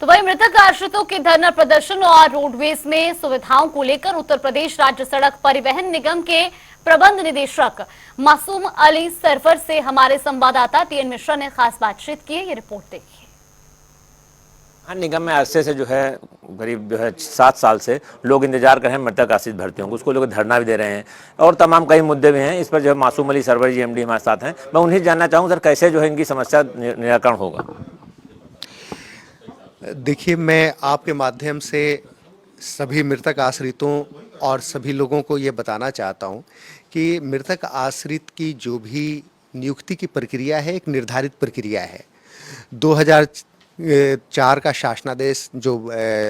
तो वही मृतक आश्रितों के धरना प्रदर्शन और रोडवेज में सुविधाओं को लेकर उत्तर प्रदेश राज्य सड़क परिवहन निगम के प्रबंध निदेशक मासूम अली सरवर से हमारे संवाददाता टीएन मिश्रा ने खास बातचीत की है। ये रिपोर्ट देखिए। निगम में अरसे से जो है करीब जो है 7 साल से लोग इंतजार कर रहे हैं मृतक आश्रित भर्तियों को, उसको लोग धरना भी दे रहे हैं और तमाम कई मुद्दे भी हैं। इस पर जो है मासूम अली सरवर जी एमडी हमारे साथ हैं। मैं उन्हें जानना चाहूँ सर, कैसे जो है इनकी समस्या निराकरण होगा। देखिए, मैं आपके माध्यम से सभी मृतक आश्रितों और सभी लोगों को ये बताना चाहता हूँ कि मृतक आश्रित की जो भी नियुक्ति की प्रक्रिया है एक निर्धारित प्रक्रिया है। 2004 का शासनादेश जो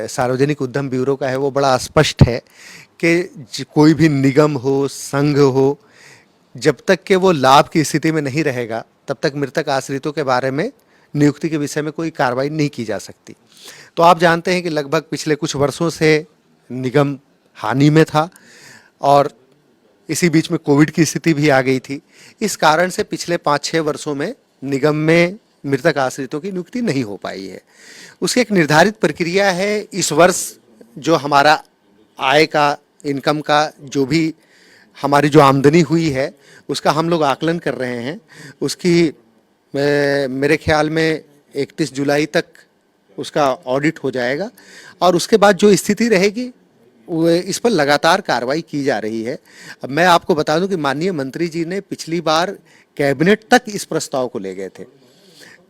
सार्वजनिक उद्यम ब्यूरो का है वो बड़ा स्पष्ट है कि कोई भी निगम हो, संघ हो, जब तक कि वो लाभ की स्थिति में नहीं रहेगा तब तक मृतक आश्रितों के बारे में नियुक्ति के विषय में कोई कार्रवाई नहीं की जा सकती। तो आप जानते हैं कि लगभग पिछले कुछ वर्षों से निगम हानि में था और इसी बीच में कोविड की स्थिति भी आ गई थी। इस कारण से पिछले 5-6 वर्षों में निगम में मृतक आश्रितों की नियुक्ति नहीं हो पाई है। उसकी एक निर्धारित प्रक्रिया है। इस वर्ष जो हमारा आय का, इनकम का जो भी हमारी जो आमदनी हुई है उसका हम लोग आकलन कर रहे हैं। उसकी मेरे ख्याल में 31 जुलाई तक उसका ऑडिट हो जाएगा और उसके बाद जो स्थिति रहेगी वो इस पर लगातार कार्रवाई की जा रही है। अब मैं आपको बता दूं कि माननीय मंत्री जी ने पिछली बार कैबिनेट तक इस प्रस्ताव को ले गए थे।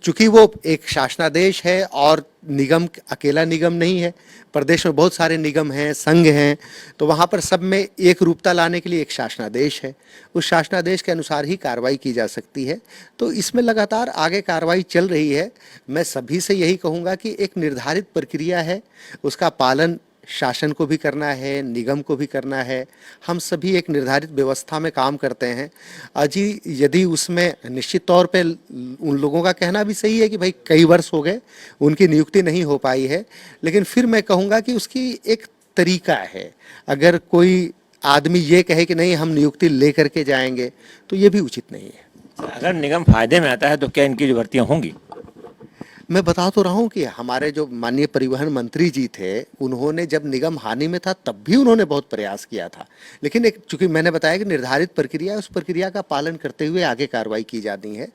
चूंकि वो एक शासनादेश है और निगम अकेला निगम नहीं है, प्रदेश में बहुत सारे निगम हैं, संघ हैं, तो वहाँ पर सब में एक रूपता लाने के लिए एक शासनादेश है। उस शासनादेश के अनुसार ही कार्रवाई की जा सकती है। तो इसमें लगातार आगे कार्रवाई चल रही है। मैं सभी से यही कहूँगा कि एक निर्धारित प्रक्रिया है, उसका पालन शासन को भी करना है, निगम को भी करना है। हम सभी एक निर्धारित व्यवस्था में काम करते हैं। अजी यदि उसमें निश्चित तौर पे उन लोगों का कहना भी सही है कि भाई कई वर्ष हो गए उनकी नियुक्ति नहीं हो पाई है, लेकिन फिर मैं कहूँगा कि उसकी एक तरीका है। अगर कोई आदमी ये कहे कि नहीं हम नियुक्ति ले करके जाएंगे तो ये भी उचित नहीं है। अगर निगम फायदे में आता है तो क्या इनकी जो भर्तियाँ होंगी? मैं बता तो रहा हूँ कि हमारे जो माननीय परिवहन मंत्री जी थे उन्होंने जब निगम हानि में था तब भी उन्होंने बहुत प्रयास किया था, लेकिन एक चूंकि मैंने बताया कि निर्धारित प्रक्रिया, उस प्रक्रिया का पालन करते हुए आगे कार्रवाई की जानी है।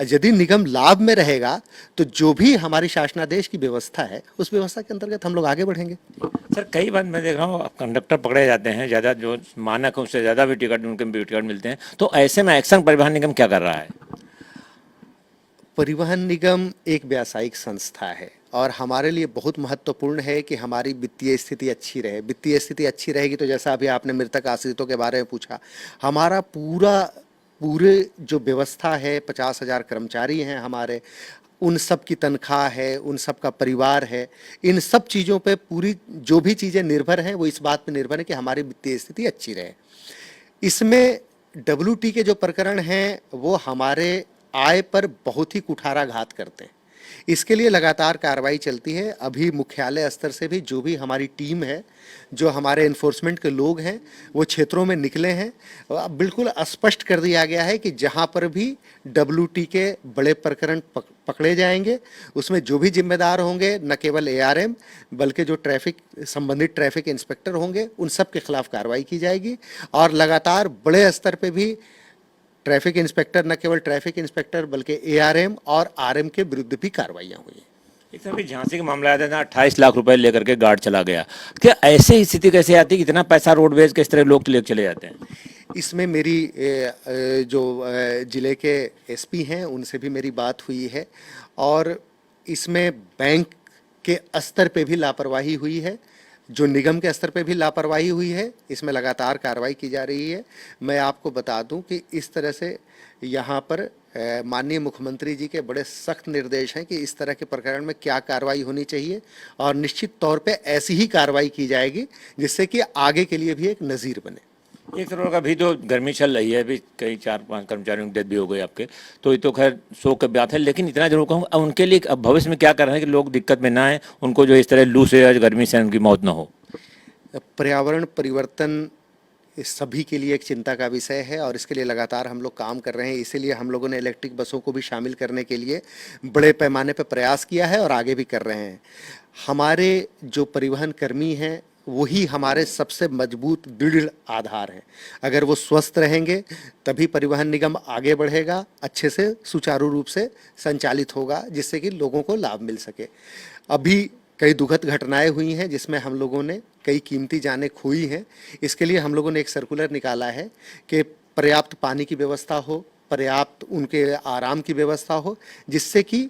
यदि निगम लाभ में रहेगा तो जो भी हमारी शासनादेश की व्यवस्था है उस व्यवस्था के अंतर्गत हम लोग आगे बढ़ेंगे। सर, कई बार मैं देख रहा हूँ कंडक्टर पकड़े जाते हैं, ज़्यादा जो मानक है उससे ज़्यादा भी टिकट उनके भी टिकट मिलते हैं, तो ऐसे में एक्शन परिवहन निगम क्या कर रहा है? परिवहन निगम एक व्यावसायिक संस्था है और हमारे लिए बहुत महत्वपूर्ण है कि हमारी वित्तीय स्थिति अच्छी रहे। वित्तीय स्थिति अच्छी रहेगी तो जैसा अभी आपने मृतक आश्रितों के बारे में पूछा, हमारा पूरे जो व्यवस्था है, 50,000 कर्मचारी हैं हमारे, उन सब की तनख्वाह है, उन सब का परिवार है, इन सब चीज़ों पे पूरी जो भी चीज़ें निर्भर हैं वो इस बात पे निर्भर है कि हमारी वित्तीय स्थिति अच्छी रहे। इसमें WT के जो प्रकरण हैं वो हमारे आय पर बहुत ही कुठाराघात करते हैं। इसके लिए लगातार कार्रवाई चलती है। अभी मुख्यालय स्तर से भी जो भी हमारी टीम है, जो हमारे इन्फोर्समेंट के लोग हैं, वो क्षेत्रों में निकले हैं। बिल्कुल स्पष्ट कर दिया गया है कि जहां पर भी WT के बड़े प्रकरण पकड़े जाएंगे उसमें जो भी जिम्मेदार होंगे, न केवल ARM बल्कि जो संबंधित ट्रैफिक इंस्पेक्टर होंगे, उन सब के खिलाफ कार्रवाई की जाएगी। और लगातार बड़े स्तर पर भी ट्रैफिक इंस्पेक्टर, न केवल ट्रैफिक इंस्पेक्टर बल्कि ARM और RM के विरुद्ध भी कार्रवाइयाँ हुई। एक समय झांसी का मामला आया था, 28 लाख रुपए लेकर के गार्ड चला गया। क्या ऐसे स्थिति कैसे आती है, इतना पैसा रोडवेज के इस तरह लोग लेकर चले जाते हैं? इसमें मेरी जो जिले के SP हैं उनसे भी मेरी बात हुई है और इसमें बैंक के स्तर पे भी लापरवाही हुई है, जो निगम के स्तर पे भी लापरवाही हुई है। इसमें लगातार कार्रवाई की जा रही है। मैं आपको बता दूं कि इस तरह से यहाँ पर माननीय मुख्यमंत्री जी के बड़े सख्त निर्देश हैं कि इस तरह के प्रकरण में क्या कार्रवाई होनी चाहिए और निश्चित तौर पे ऐसी ही कार्रवाई की जाएगी जिससे कि आगे के लिए भी एक नज़ीर बने। एक तरह का भी तो गर्मी चल रही है, अभी कई 4-5 कर्मचारियों की डेथ भी हो गई आपके, तो ये तो खैर शोक की बात है, लेकिन इतना जरूर कहूँगा उनके लिए अब भविष्य में क्या कर रहे हैं कि लोग दिक्कत में ना आए, उनको जो इस तरह लू से या गर्मी से उनकी मौत ना हो। पर्यावरण परिवर्तन इस सभी के लिए एक चिंता का विषय है और इसके लिए लगातार हम लोग काम कर रहे हैं। इसीलिए हम लोगों ने इलेक्ट्रिक बसों को भी शामिल करने के लिए बड़े पैमाने पर प्रयास किया है और आगे भी कर रहे हैं। हमारे जो परिवहन कर्मी हैं वही हमारे सबसे मजबूत दृढ़ आधार हैं। अगर वो स्वस्थ रहेंगे तभी परिवहन निगम आगे बढ़ेगा, अच्छे से सुचारू रूप से संचालित होगा, जिससे कि लोगों को लाभ मिल सके। अभी कई दुखद घटनाएं हुई हैं जिसमें हम लोगों ने कई कीमती जानें खोई हैं। इसके लिए हम लोगों ने एक सर्कुलर निकाला है कि पर्याप्त पानी की व्यवस्था हो, पर्याप्त उनके आराम की व्यवस्था हो, जिससे कि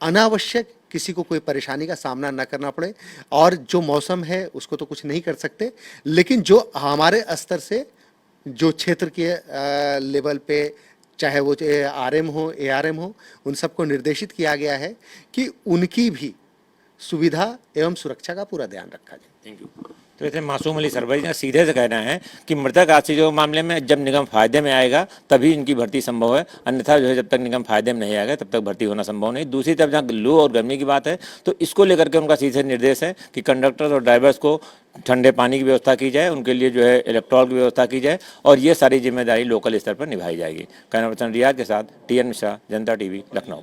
अनावश्यक किसी को कोई परेशानी का सामना न करना पड़े। और जो मौसम है उसको तो कुछ नहीं कर सकते, लेकिन जो हमारे स्तर से जो क्षेत्र के लेवल पे, चाहे वो आरएम हो, एआरएम हो, उन सबको निर्देशित किया गया है कि उनकी भी सुविधा एवं सुरक्षा का पूरा ध्यान रखा जाए। Thank you. तो ऐसे मासूम अली सरवर जी का सीधे से कहना है कि मृतक आश्रित के मामले में जब निगम फायदे में आएगा तभी इनकी भर्ती संभव है, अन्यथा जो है जब तक निगम फायदे में नहीं आएगा तब तक भर्ती होना संभव नहीं। दूसरी तरफ जहाँ लू और गर्मी की बात है तो इसको लेकर के उनका सीधे निर्देश है कि कंडक्टर और ड्राइवर्स को ठंडे पानी की व्यवस्था की जाए, उनके लिए जो है इलेक्ट्रॉल की व्यवस्था की जाए और ये सारी जिम्मेदारी लोकल स्तर पर निभाई जाएगी। कैमरा पर्सन रियाज के साथ TN मिश्रा, जनता TV, लखनऊ।